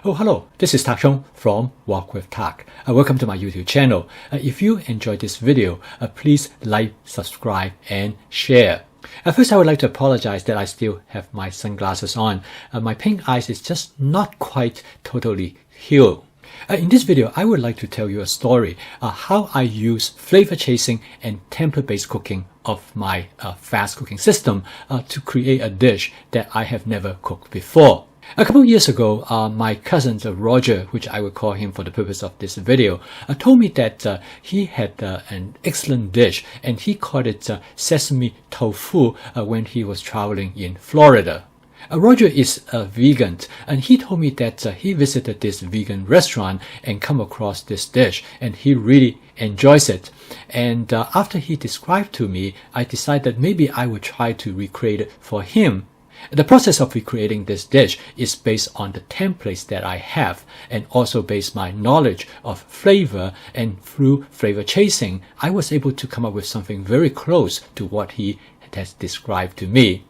Oh, hello, this is Tak Chung from Walk with Tak. Welcome to my YouTube channel. If you enjoyed this video, please like, subscribe, and share. First, I would like to apologize that I still have my sunglasses on. My pink eyes is just not quite totally healed. In this video, I would like to tell you a story how I use flavor chasing and template-based cooking of my fast cooking system to create a dish that I have never cooked before. A couple of years ago, my cousin Roger, which I will call him for the purpose of this video, told me that he had an excellent dish and he called it Sesame Tofu when he was traveling in Florida. Roger is a vegan and he told me that he visited this vegan restaurant and come across this dish and he really enjoys it. And after he described to me, I decided maybe I would try to recreate it for him. The process of recreating this dish is based on the templates that I have and also based my knowledge of flavor, and through flavor chasing, I was able to come up with something very close to what he has described to me.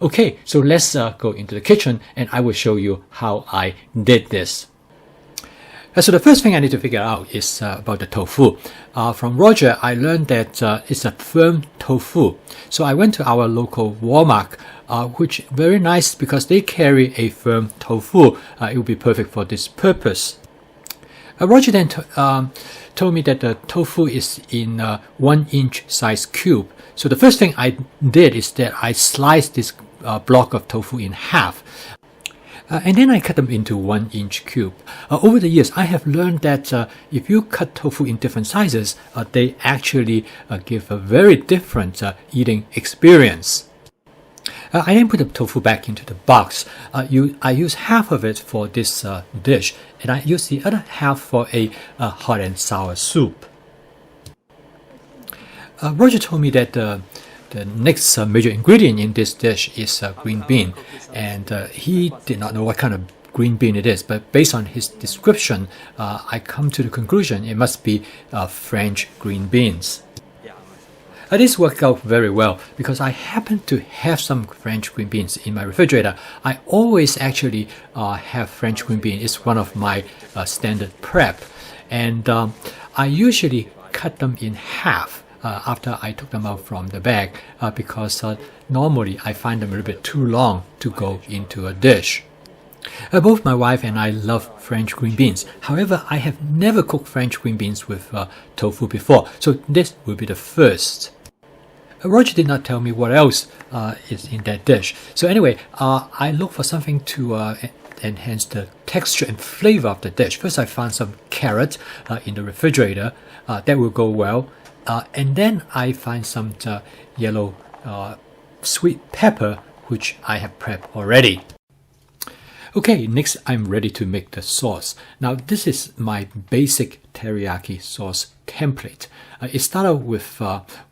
Okay, so let's go into the kitchen and I will show you how I did this. So the first thing I need to figure out is about the tofu. From Roger, I learned that it's a firm tofu. So I went to our local Walmart, which very nice because they carry a firm tofu. It will be perfect for this purpose. Roger then told me that the tofu is in 1-inch size cube. So the first thing I did is that I sliced this block of tofu in half. And then I cut them into 1-inch cube. Over the years, I have learned that if you cut tofu in different sizes, they actually give a very different eating experience. I then put the tofu back into the box. I use half of it for this dish, and I use the other half for a hot and sour soup. Roger told me that the next major ingredient in this dish is green bean, and he did not know what kind of green bean it is, but based on his description, I come to the conclusion it must be French green beans. This worked out very well because I happen to have some French green beans in my refrigerator. I always actually have French green bean. It's one of my standard prep, and I usually cut them in half after I took them out from the bag because normally I find them a little bit too long to go into a dish. Both my wife and I love French green beans. However, I have never cooked French green beans with tofu before, so this will be the first. Roger did not tell me what else is in that dish. So anyway, I look for something to enhance the texture and flavor of the dish. First, I found some carrot in the refrigerator. That will go well. And then I find some yellow sweet pepper, which I have prepped already. Okay, next I'm ready to make the sauce. Now this is my basic teriyaki sauce template. It started with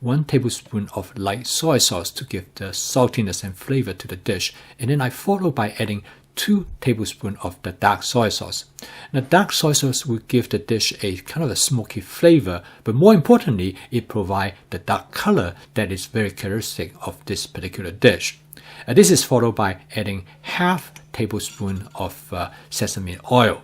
1 tablespoon of light soy sauce to give the saltiness and flavor to the dish, and then I follow by adding 2 tablespoons of the dark soy sauce. Now, dark soy sauce will give the dish a kind of a smoky flavor, but more importantly, it provides the dark color that is very characteristic of this particular dish. This is followed by adding half tablespoon of sesame oil.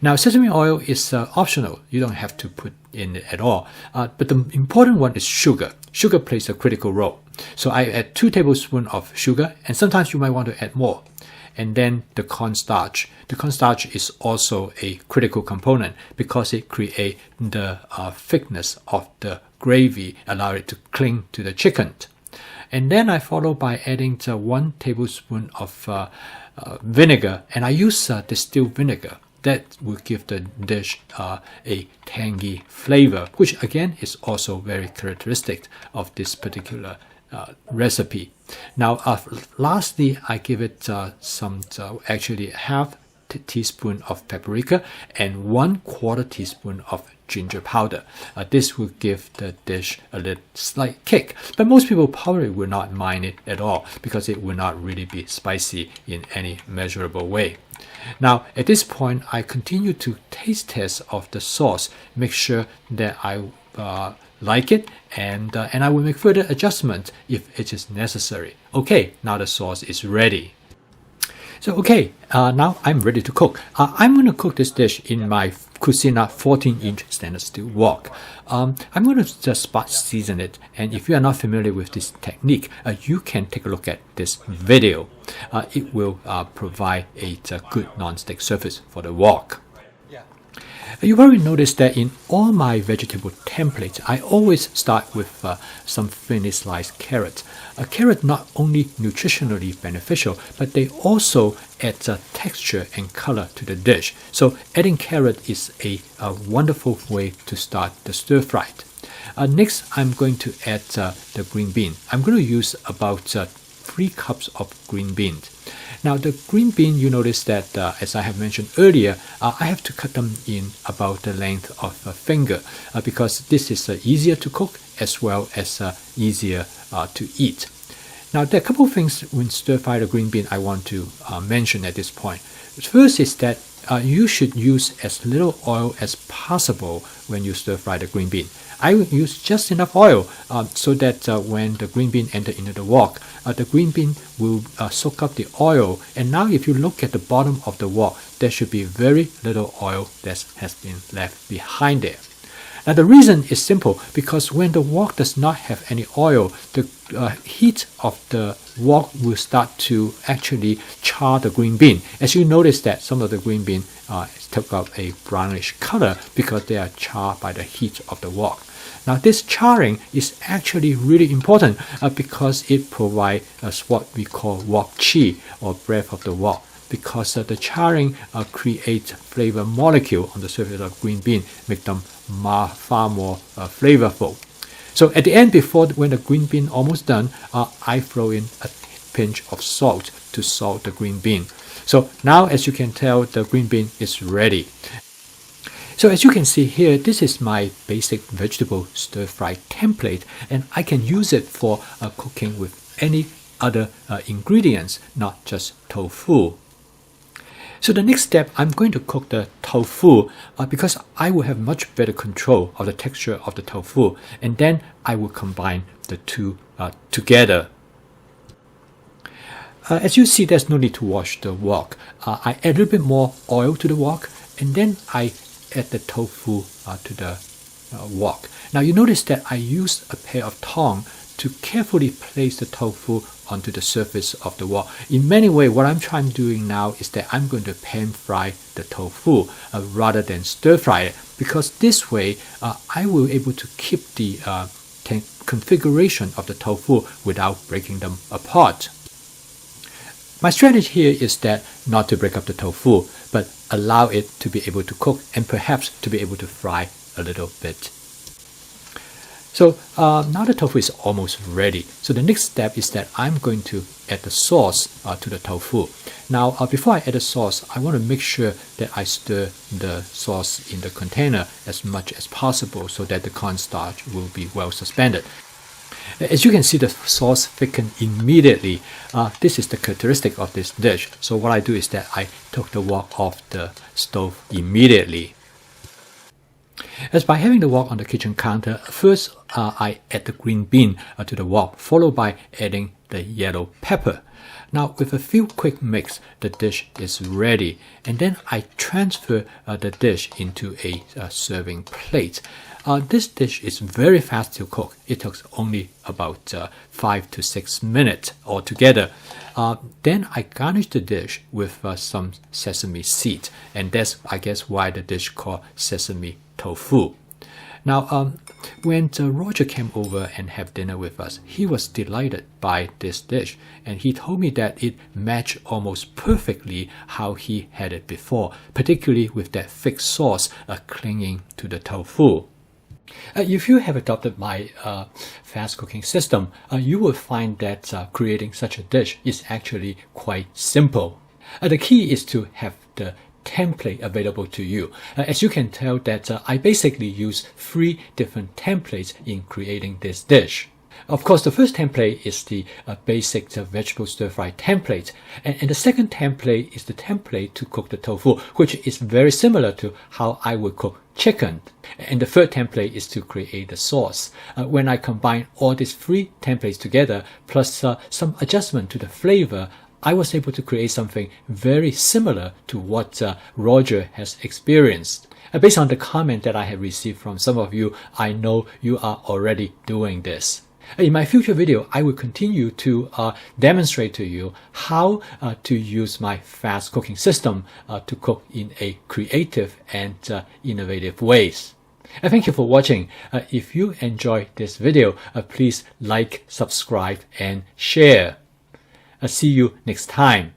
Now, sesame oil is optional. You don't have to put in it at all. But the important one is sugar. Sugar plays a critical role. So I add 2 tablespoons of sugar, and sometimes you might want to add more. And then the cornstarch. The cornstarch is also a critical component because it creates the thickness of the gravy, allow it to cling to the chicken. And then I follow by adding 1 tablespoon of vinegar, and I use distilled vinegar. That will give the dish a tangy flavor, which again is also very characteristic of this particular recipe. Now, lastly, I give it actually half teaspoon of paprika and 1/4 teaspoon of ginger powder. This will give the dish a little slight kick, but most people probably will not mind it at all because it will not really be spicy in any measurable way. Now, at this point, I continue to taste test of the sauce, make sure that I like it, and I will make further adjustment if it is necessary. Okay, now the sauce is ready. So okay, now I'm ready to cook. I'm going to cook this dish in my Cucina 14-inch stainless steel wok. I'm going to just spot season it, and if you are not familiar with this technique, you can take a look at this video. It will provide a good non-stick surface for the wok. You probably noticed that in all my vegetable templates, I always start with some thinly sliced carrots. A carrot not only nutritionally beneficial, but they also add texture and color to the dish. So adding carrot is a wonderful way to start the stir fry. Next, I'm going to add the green bean. I'm going to use about 3 cups of green beans. Now the green bean, you notice that as I have mentioned earlier, I have to cut them in about the length of a finger because this is easier to cook as well as easier to eat. Now there are a couple of things when stir fry the green bean I want to mention at this point. First is that you should use as little oil as possible when you stir fry the green bean. I will use just enough oil so that when the green bean enter into the wok, the green bean will soak up the oil. And now if you look at the bottom of the wok, there should be very little oil that has been left behind there. Now the reason is simple, because when the wok does not have any oil, the heat of the wok will start to actually char the green bean. As you notice that some of the green bean took up a brownish color because they are charred by the heat of the wok. Now this charring is actually really important because it provides what we call wok chi, or breath of the wok, because the charring creates flavor molecule on the surface of green bean, make them far more flavorful. So at the end, when the green bean almost done, I throw in a pinch of salt to salt the green bean. So now, as you can tell, the green bean is ready. So as you can see here, this is my basic vegetable stir-fry template, and I can use it for cooking with any other ingredients, not just tofu. So the next step, I'm going to cook the tofu because I will have much better control of the texture of the tofu, and then I will combine the two together. As you see, there's no need to wash the wok. I add a little bit more oil to the wok, and then I add the tofu to the wok. Now you notice that I used a pair of tongs to carefully place the tofu onto the surface of the wok. In many ways, what I'm trying doing now is that I'm going to pan fry the tofu rather than stir fry it, because this way I will be able to keep the configuration of the tofu without breaking them apart. My strategy here is that not to break up the tofu, but allow it to be able to cook and perhaps to be able to fry a little bit. So now the tofu is almost ready. So the next step is that I'm going to add the sauce to the tofu. Now before I add the sauce, I want to make sure that I stir the sauce in the container as much as possible so that the cornstarch will be well suspended. As you can see, the sauce thicken immediately. This is the characteristic of this dish. So what I do is that I took the wok off the stove immediately. As by having the wok on the kitchen counter, first I add the green bean to the wok, followed by adding the yellow pepper. Now with a few quick mix, the dish is ready, and then I transfer the dish into a serving plate. This dish is very fast to cook. It takes only about 5 to 6 minutes altogether. Then I garnish the dish with some sesame seed, and that's, I guess, why the dish called sesame tofu. Now, when Roger came over and had dinner with us, he was delighted by this dish, and he told me that it matched almost perfectly how he had it before, particularly with that thick sauce clinging to the tofu. If you have adopted my fast cooking system, you will find that creating such a dish is actually quite simple. The key is to have the template available to you. As you can tell that I basically use 3 different templates in creating this dish. Of course, the first template is the basic vegetable stir-fry template, and the second template is the template to cook the tofu, which is very similar to how I would cook chicken. And the third template is to create the sauce. When I combine all these 3 templates together, plus some adjustment to the flavor, I was able to create something very similar to what Roger has experienced. Based on the comment that I have received from some of you, I know you are already doing this. In my future video, I will continue to demonstrate to you how to use my fast cooking system to cook in a creative and innovative ways. Thank you for watching. If you enjoyed this video, please like, subscribe, and share. See you next time.